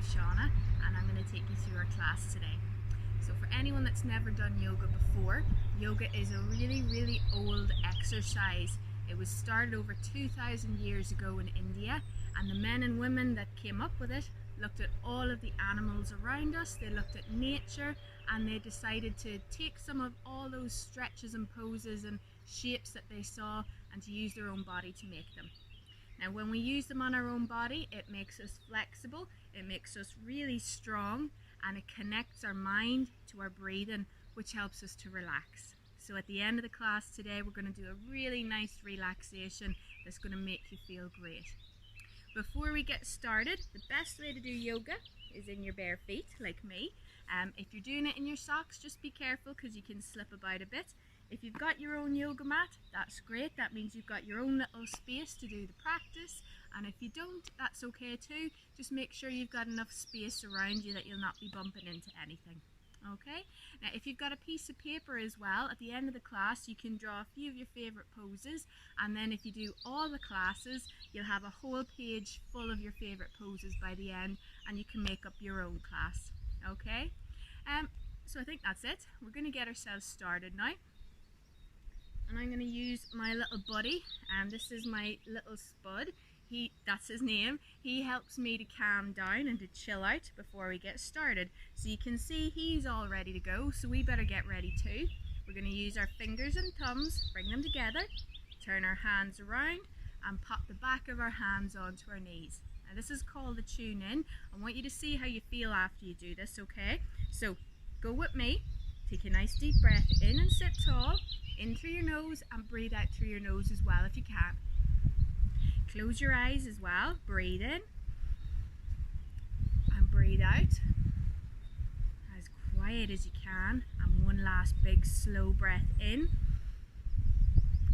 Shauna, and I'm going to take you through our class today. So for anyone that's never done yoga before, yoga is a really old exercise. It was started over 2,000 years ago in India, and the men and women that came up with it looked at all of the animals around us, they looked at nature, and they decided to take some of all those stretches and poses and shapes that they saw and to use their own body to make them. Now when we use them on our own body, it makes us flexible, it makes us really strong, and it connects our mind to our breathing, which helps us to relax. So at the end of the class today, we're going to do a really nice relaxation that's going to make you feel great. Before we get started, the best way to do yoga is in your bare feet, like me. If you're doing it in your socks, just be careful because you can slip about a bit. If you've got your own yoga mat, that's great. That means you've got your own little space to do the practice. And if you don't, that's okay too. Just make sure you've got enough space around you that you'll not be bumping into anything. Okay? Now if you've got a piece of paper as well, at the end of the class you can draw a few of your favourite poses, and then if you do all the classes, you'll have a whole page full of your favourite poses by the end, and you can make up your own class. Okay? So I think that's it. We're going to get ourselves started now. And I'm going to use my little buddy, and this is my little Spud. That's his name. He helps me to calm down and to chill out before we get started. So you can see he's all ready to go, so we better get ready too. We're going to use our fingers and thumbs, bring them together, turn our hands around and pop the back of our hands onto our knees. Now this is called the tune in. I want you to see how you feel after you do this, okay? So go with me. Take a nice deep breath in and sit tall, in through your nose, and breathe out through your nose as well if you can. Close your eyes as well, breathe in and breathe out as quiet as you can, and one last big slow breath in,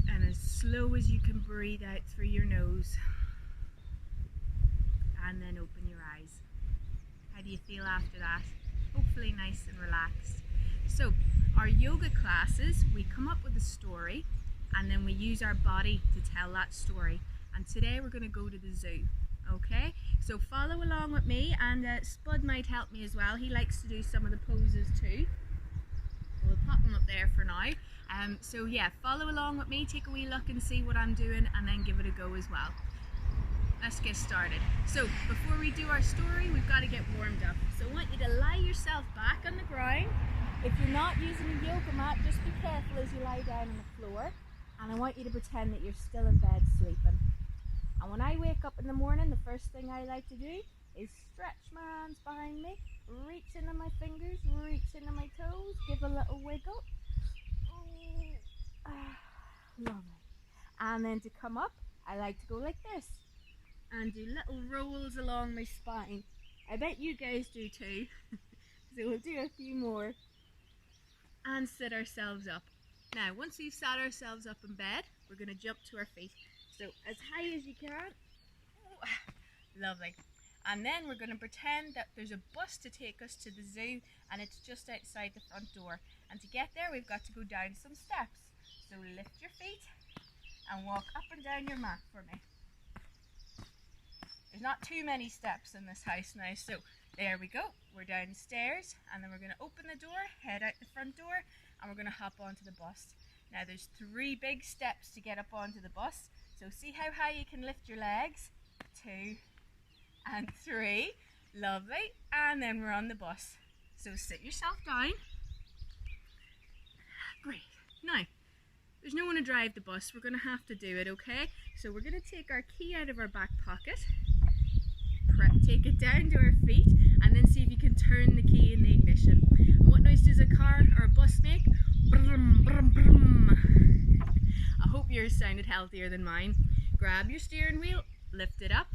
and as slow as you can breathe out through your nose, and then open your eyes. How do you feel after that? Hopefully nice and relaxed. So our yoga classes, we come up with a story and then we use our body to tell that story. And today we're going to go to the zoo, okay? So follow along with me, and Spud might help me as well. He likes to do some of the poses too. We'll pop them up there for now. So yeah, follow along with me, take a wee look and see what I'm doing, and then give it a go as well. Let's get started. So before we do our story, we've got to get warmed up. So I want you to lie yourself back on the ground. If you're not using a yoga mat, just be careful as you lie down on the floor. And I want you to pretend that you're still in bed sleeping. And when I wake up in the morning, the first thing I like to do is stretch my hands behind me, reach into my fingers, reach into my toes, give a little wiggle. Lovely. And then to come up, I like to go like this and do little rolls along my spine. I bet you guys do too. So we'll do a few more and sit ourselves up. Now once we've sat ourselves up in bed, we're going to jump to our feet. So as high as you can. Lovely. And then we're going to pretend that there's a bus to take us to the zoo, and it's just outside the front door. And to get there we've got to go down some steps. So lift your feet and walk up and down your mat for me. There's not too many steps in this house now, so there we go. We're downstairs, and then we're going to open the door, head out the front door, and we're going to hop onto the bus. Now there's 3 big steps to get up onto the bus. So see how high you can lift your legs? 2 and 3. Lovely. And then we're on the bus. So sit yourself down. Great. Now, there's no one to drive the bus. We're going to have to do it, okay? So we're going to take our key out of our back pocket, take it down to our feet, and then see if you can turn the key in the ignition. And what noise does a car or a bus make? Brum, brum, brum. I hope yours sounded healthier than mine. Grab your steering wheel, lift it up,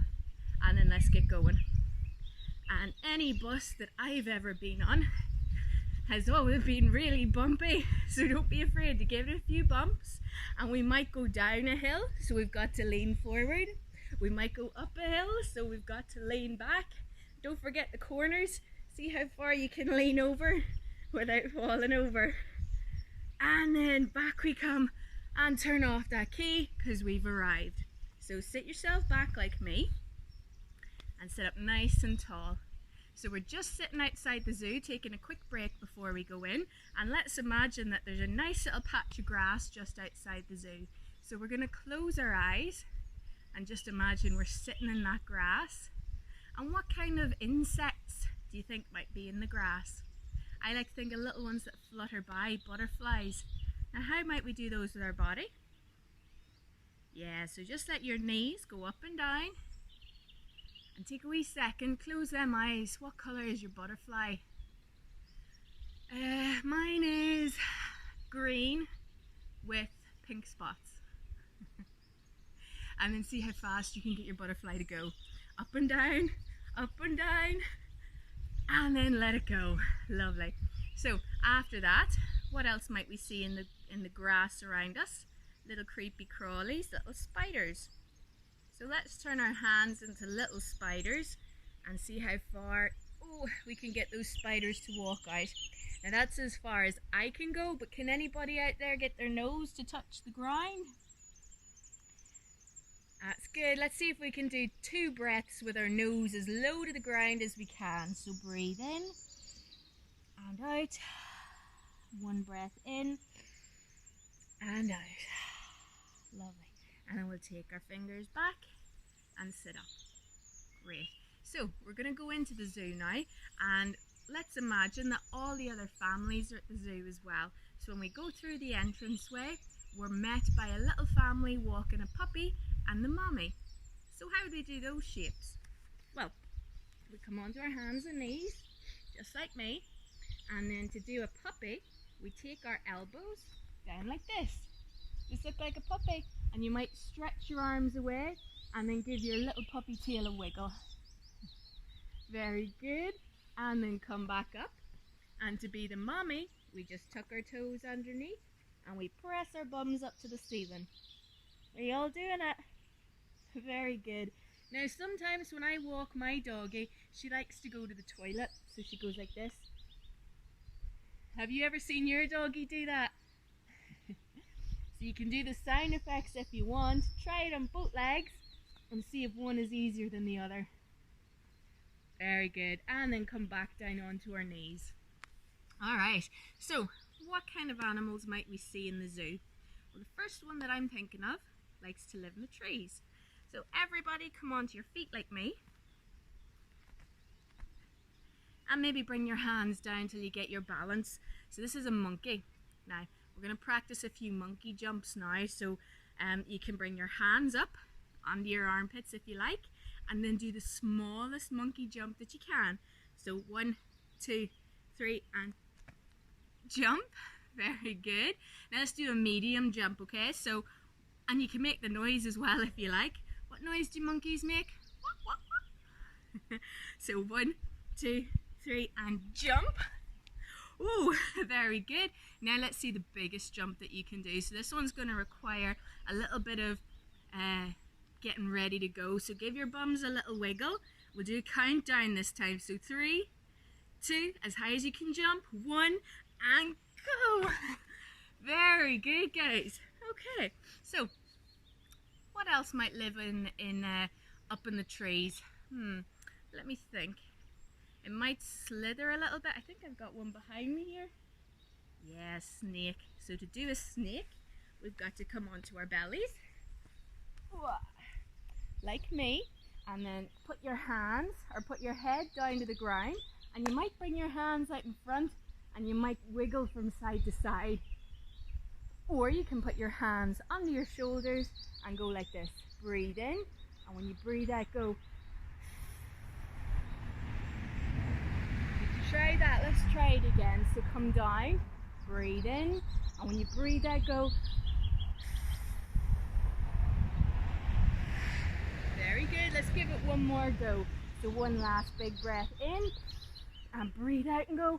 and then let's get going. And any bus that I've ever been on has always been really bumpy, so don't be afraid to give it a few bumps. And we might go down a hill, so we've got to lean forward. We might go up a hill, so we've got to lean back. Don't forget the corners. See how far you can lean over without falling over. And then back we come and turn off that key because we've arrived. So sit yourself back like me and sit up nice and tall. So we're just sitting outside the zoo taking a quick break before we go in, and let's imagine that there's a nice little patch of grass just outside the zoo. So we're going to close our eyes and just imagine we're sitting in that grass. And what kind of insects do you think might be in the grass? I like to think of little ones that flutter by, butterflies. Now how might we do those with our body? Yeah, so just let your knees go up and down. And take a wee second, close them eyes. What colour is your butterfly? Mine is green with pink spots. And then see how fast you can get your butterfly to go. Up and down, and then let it go. Lovely. So after that, what else might we see in the grass around us? Little creepy crawlies, little spiders. So let's turn our hands into little spiders and see how far we can get those spiders to walk out. Now that's as far as I can go, but can anybody out there get their nose to touch the ground? That's good. Let's see if we can do 2 breaths with our nose as low to the ground as we can. So breathe in and out. 1 breath in and out. Lovely. And then we'll take our fingers back and sit up. Great. So we're going to go into the zoo now, and let's imagine that all the other families are at the zoo as well. So when we go through the entranceway, we're met by a little family walking a puppy and the mommy. So how would we do those shapes? Well, we come onto our hands and knees, just like me, and then to do a puppy, we take our elbows down like this. Just look like a puppy. And you might stretch your arms away and then give your little puppy tail a wiggle. Very good. And then come back up. And to be the mommy, we just tuck our toes underneath and we press our bums up to the ceiling. Are you all doing it? Very good. Now sometimes when I walk my doggie, she likes to go to the toilet, so she goes like this. Have you ever seen your doggie do that? So you can do the sound effects if you want. Try it on both legs and see if one is easier than the other. Very good. And then come back down onto our knees. Alright, so what kind of animals might we see in the zoo? Well, the first one that I'm thinking of likes to live in the trees. So everybody come onto your feet like me. And maybe bring your hands down till you get your balance. So this is a monkey. Now, we're going to practice a few monkey jumps now, so you can bring your hands up under your armpits if you like, and then do the smallest monkey jump that you can. So 1, 2, 3 and jump. Very good. Now let's do a medium jump, okay? So, and you can make the noise as well if you like. What noise do monkeys make? So 1, 2, 3 and jump. Oh, very good. Now let's see the biggest jump that you can do. So this one's going to require a little bit of getting ready to go. So give your bums a little wiggle. We'll do a countdown this time. So 3, 2, as high as you can jump. 1 and go. Very good, guys. Okay, so what else might live in up in the trees? Let me think. It might slither a little bit. I think I've got one behind me here. Yeah, snake. So to do a snake, we've got to come onto our bellies, like me, and then put your hands, or put your head down to the ground, and you might bring your hands out in front, and you might wiggle from side to side. Or you can put your hands under your shoulders and go like this. Breathe in, and when you breathe out, go. Try that. Let's try it again. So come down, breathe in, and when you breathe out, go. Very good. Let's give it one more go. So one last big breath in, and breathe out and go.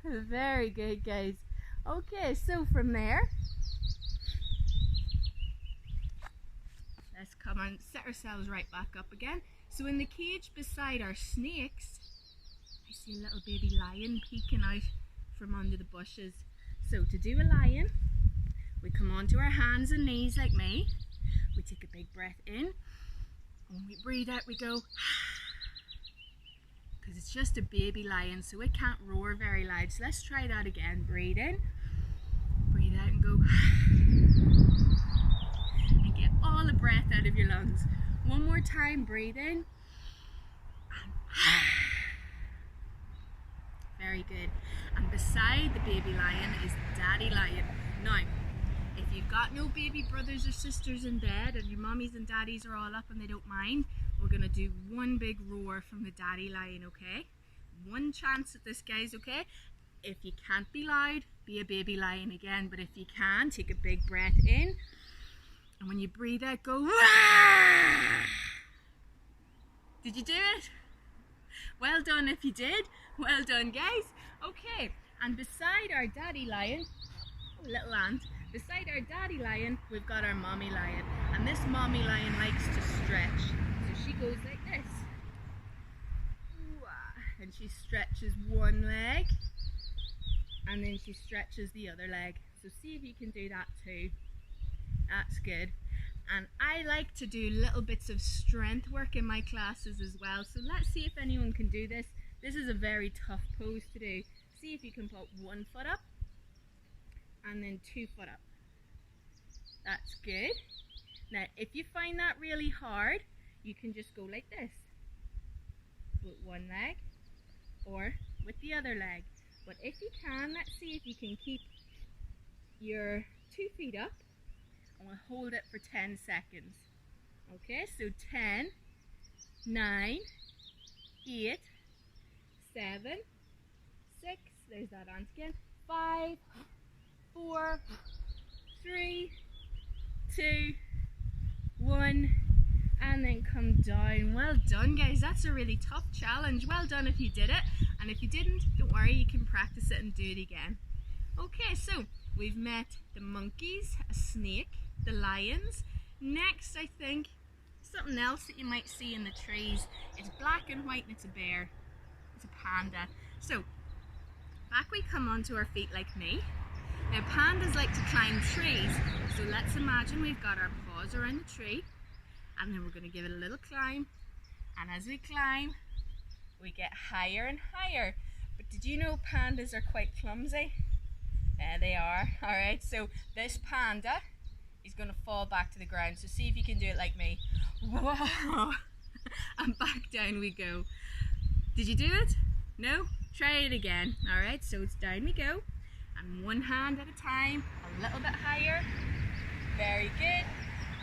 Very good, guys. Okay, so from there, let's come and set ourselves right back up again. So in the cage beside our snakes, I see a little baby lion peeking out from under the bushes. So to do a lion, we come onto our hands and knees like me. We take a big breath in, and when we breathe out, we go. because it's just a baby lion, so it can't roar very loud. So let's try that again. Breathe in, breathe out, and go. And get all the breath out of your lungs. One more time, breathe in. Very good. And beside the baby lion is daddy lion. Now, if you've got no baby brothers or sisters in bed and your mummies and daddies are all up and they don't mind, we're going to do one big roar from the daddy lion, okay? One chance at this, guys, okay? If you can't be loud, be a baby lion again. But if you can, take a big breath in. And when you breathe out, go. Wah! Did you do it? Well done if you did. Well done, guys. Okay, and beside our daddy lion, little ant, beside our daddy lion, we've got our mommy lion. And this mommy lion likes to stretch. So she goes like this. And she stretches one leg. And then she stretches the other leg. So see if you can do that too. That's good. And I like to do little bits of strength work in my classes as well. So let's see if anyone can do this. This is a very tough pose to do. See if you can put one foot up and then 2 foot up. That's good. Now, if you find that really hard, you can just go like this. With one leg or with the other leg. But if you can, let's see if you can keep your 2 feet up. And we'll hold it for 10 seconds. Okay, so 10, 9, 8, 7, 6, there's that ant again, 5, 4, 3, 2, 1, and then come down. Well done, guys. That's a really tough challenge. Well done if you did it. And if you didn't, don't worry, you can practice it and do it again. Okay, so we've met the monkeys, a snake, the lions. Next, I think, something else that you might see in the trees. It's black and white and it's a bear. It's a panda. So, back we come onto our feet like me. Now, pandas like to climb trees. So let's imagine we've got our paws around the tree. And then we're going to give it a little climb. And as we climb, we get higher and higher. But did you know pandas are quite clumsy? Yeah, they are. Alright, so this panda is going to fall back to the ground. So see if you can do it like me. Whoa! And back down we go. Did you do it? No? Try it again. Alright, so it's down we go. And one hand at a time, a little bit higher. Very good.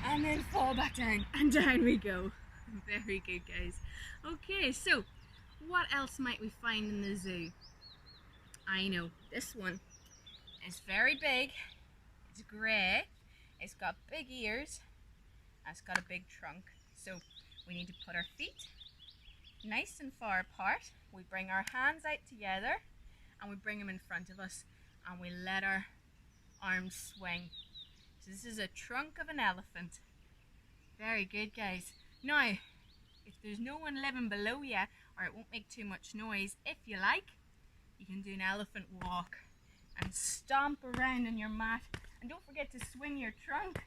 And then fall back down. And down we go. Very good, guys. Okay, so what else might we find in the zoo? I know, this one is very big. It's grey. It's got big ears. And it's got a big trunk. So we need to put our feet nice and far apart. We bring our hands out together and we bring them in front of us and we let our arms swing. So this is a trunk of an elephant. Very good, guys. Now, if there's no one living below you, or it won't make too much noise, if you like, you can do an elephant walk and stomp around on your mat. And don't forget to swing your trunk.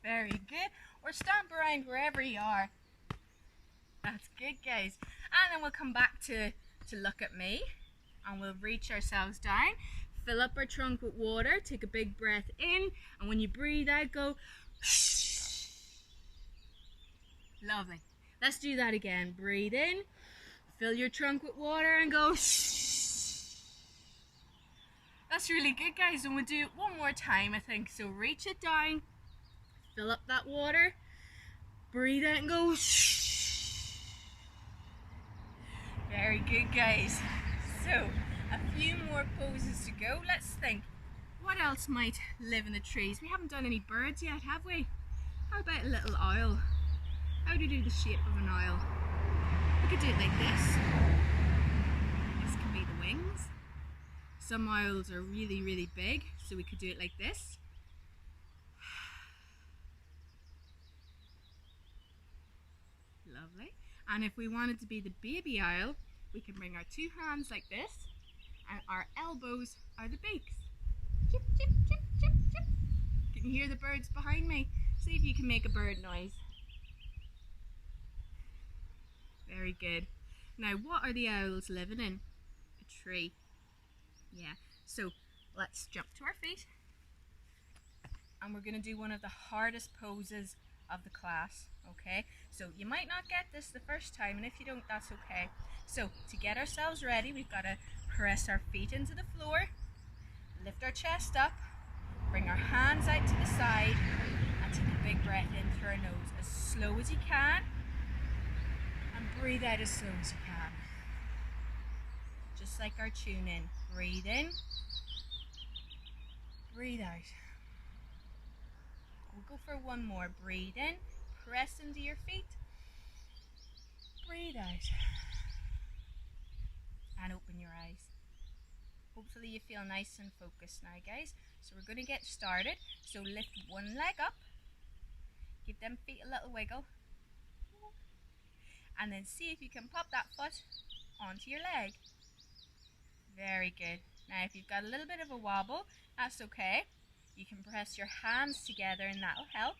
Very good. Or stomp around wherever you are. That's good, guys. And then we'll come back to look at me. And we'll reach ourselves down. Fill up our trunk with water. Take a big breath in. And when you breathe out, go lovely. Let's do that again. Breathe in. Fill your trunk with water and go That's really good, guys. And we'll do it one more time, I think. So reach it down. Fill up that water. Breathe out and go Very good, guys. So, a few more poses to go. Let's think. What else might live in the trees? We haven't done any birds yet, have we? How about a little owl? How do you do the shape of an owl? We could do it like this. This can be the wings. Some owls are really, really big, so we could do it like this. Lovely. And if we wanted to be the baby owl, we can bring our 2 hands like this, and our elbows are the beaks. Chip, chip, chip, chip, chip. Can you hear the birds behind me? See if you can make a bird noise. Very good. Now, what are the owls living in? A tree. Yeah, so let's jump to our feet. And we're going to do one of the hardest poses of the class, okay? So you might not get this the first time, and if you don't, that's okay. So to get ourselves ready, we've got to press our feet into the floor, lift our chest up, bring our hands out to the side, and take a big breath in through our nose as slow as you can, and breathe out as slow as you can. Just like our tune in. Breathe in, breathe out. We'll go for one more. Breathe in, press into your feet, breathe out, and open your eyes. Hopefully you feel nice and focused now, guys. So we're going to get started. So lift one leg up, give them feet a little wiggle, and then see if you can pop that foot onto your leg. Very good. Now if you've got a little bit of a wobble, that's okay. You can press your hands together and that'll help.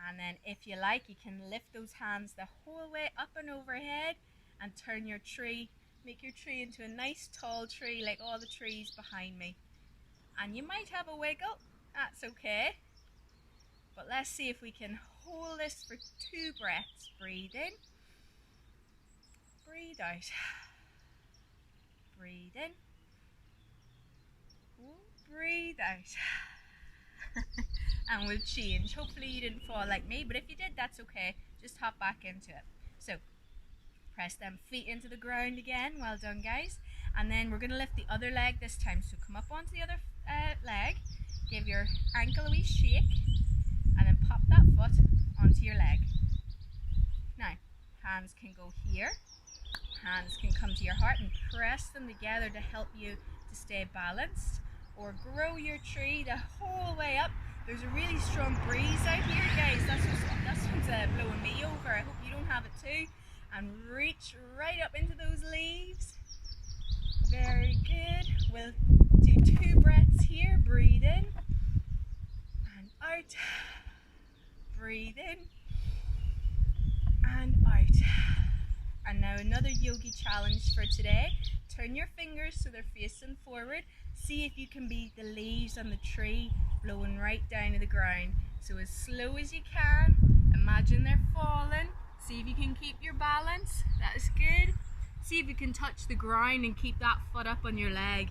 And then if you like, you can lift those hands the whole way up and overhead and turn your tree, make your tree into a nice tall tree like all the trees behind me. And you might have a wiggle, that's okay. But let's see if we can hold this for 2 breaths. Breathe in, breathe out, breathe in, breathe out. And we'll change. Hopefully you didn't fall like me, but if you did, that's okay. Just hop back into it. So press them feet into the ground again. Well done, guys. And then we're going to lift the other leg this time. So come up onto the other leg, give your ankle a wee shake, and then pop that foot onto your leg. Now, hands can go here, hands can come to your heart, and press them together to help you to stay balanced, or grow your tree the whole way up. There's a really strong breeze out here, guys. That's what's blowing me over. I hope you don't have it too. And reach right up into those leaves. Very good. We'll do 2 breaths here. Breathe in and out. Breathe in and out. And now another yogi challenge for today. Turn your fingers so they're facing forward. See if you can be the leaves on the tree blowing right down to the ground. So as slow as you can, imagine they're falling. See if you can keep your balance. That is good. See if you can touch the ground and keep that foot up on your leg.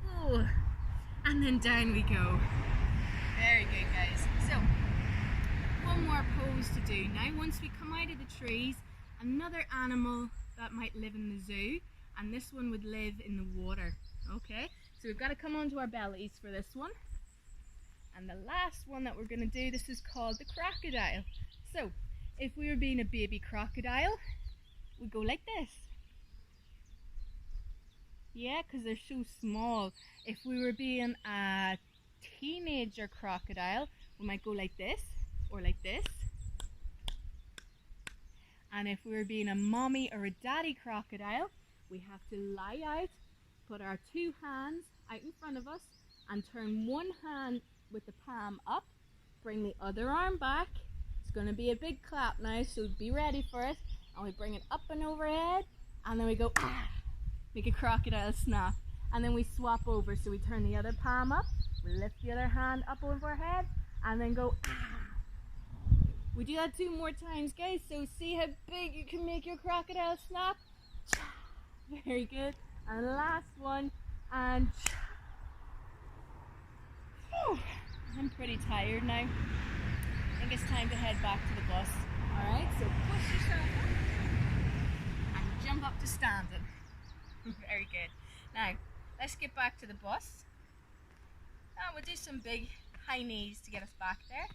Oh, and then down we go. Very good, guys. So, one more pose to do. Now, once we come out of the trees, another animal that might live in the zoo, and this one would live in the water. Okay, so we've got to come onto our bellies for this one. And the last one that we're going to do, this is called the crocodile. So, if we were being a baby crocodile, we go like this. Yeah, because they're so small. If we were being a teenager crocodile, we might go like this, or like this. And if we were being a mommy or a daddy crocodile, we have to lie out, put our 2 hands out in front of us, and turn one hand with the palm up, bring the other arm back. It's going to be a big clap now, so be ready for it. And we bring it up and overhead, and then we go, ah, make a crocodile snap. And then we swap over, so we turn the other palm up, we lift the other hand up overhead, and then go, ah. We do that 2 more times, guys, so see how big you can make your crocodile snap. Very good. And last one, and I'm pretty tired now. I think it's time to head back to the bus. Alright, so push yourself up and jump up to standing. Very good. Now, let's get back to the bus. Now we'll do some big high knees to get us back there.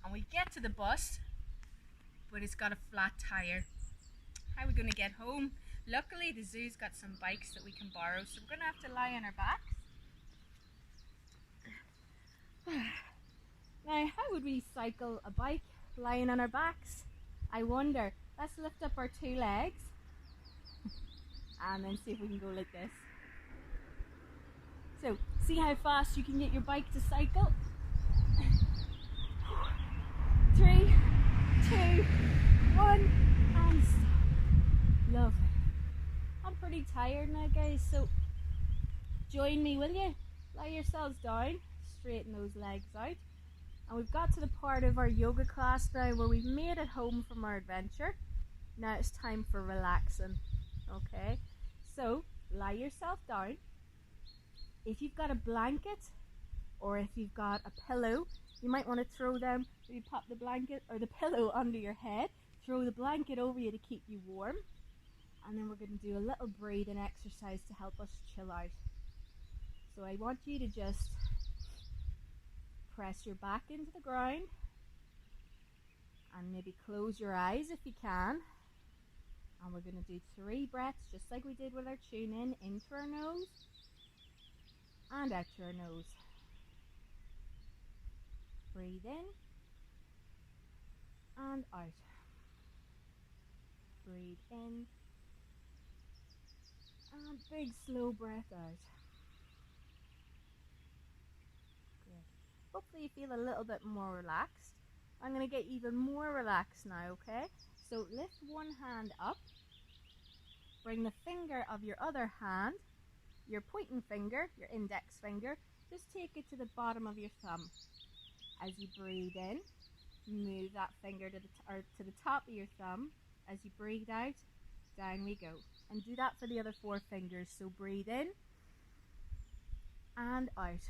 And we get to the bus, but it's got a flat tire. How are we going to get home? Luckily the zoo's got some bikes that we can borrow, so we're going to have to lie on our backs. Now, how would we cycle a bike lying on our backs? I wonder. Let's lift up our 2 legs and then see if we can go like this. So, see how fast you can get your bike to cycle? 3, 2, 1. and stop. Lovely. I'm pretty tired now, guys, so join me, will you? Lie yourselves down, straighten those legs out. And we've got to the part of our yoga class now where we've made it home from our adventure. Now it's time for relaxing, okay? So, lie yourself down. If you've got a blanket or if you've got a pillow, you might want to throw them, maybe pop the blanket or the pillow under your head, throw the blanket over you to keep you warm. And then we're going to do a little breathing exercise to help us chill out. So I want you to just press your back into the ground and maybe close your eyes if you can. And we're going to do 3 breaths just like we did with our tune into our nose and out through our nose. Breathe in and out. Breathe in and big slow breath out. Good. Hopefully you feel a little bit more relaxed. I'm going to get even more relaxed now, okay? So lift one hand up. Bring the finger of your other hand, your pointing finger, your index finger, just take it to the bottom of your thumb. As you breathe in, move that finger to the top of your thumb. As you breathe out, down we go. And do that for the other 4 fingers. So breathe in and out.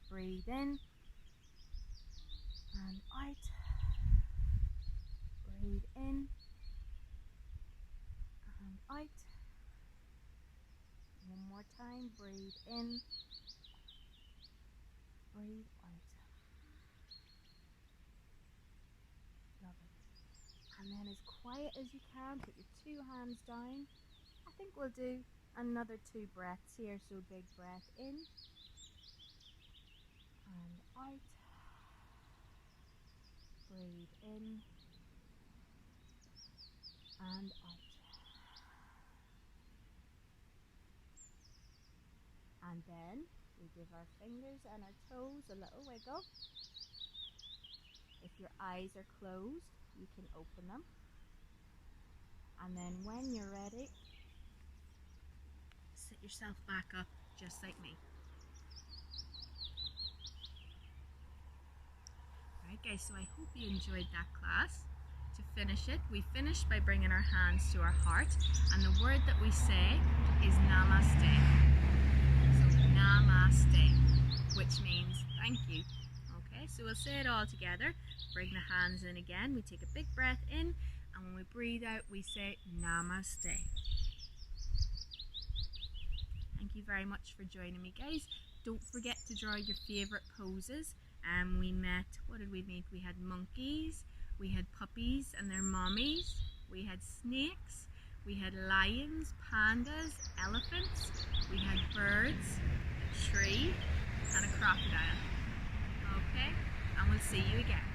Breathe in and out. Breathe in and out. One more time. Breathe in. Breathe out. Lovely. And then as quiet as you can, put your 2 hands down. I think we'll do another 2 breaths here. So big breath in and out. Breathe in and out. And then we give our fingers and our toes a little wiggle. If your eyes are closed, you can open them. And then when you're ready, sit yourself back up just like me. Alright guys, so I hope you enjoyed that class. To finish it, we finish by bringing our hands to our heart, and the word that we say is namaste. So namaste, which means thank you. Okay, so we'll say it all together. Bring the hands in again. We take a big breath in, and when we breathe out, we say namaste. Thank you very much for joining me, guys. Don't forget to draw your favorite poses. We met, what did we meet? We had monkeys, we had puppies and their mommies, we had snakes, we had lions, pandas, elephants, we had birds, a tree and a crocodile. Okay, and we'll see you again.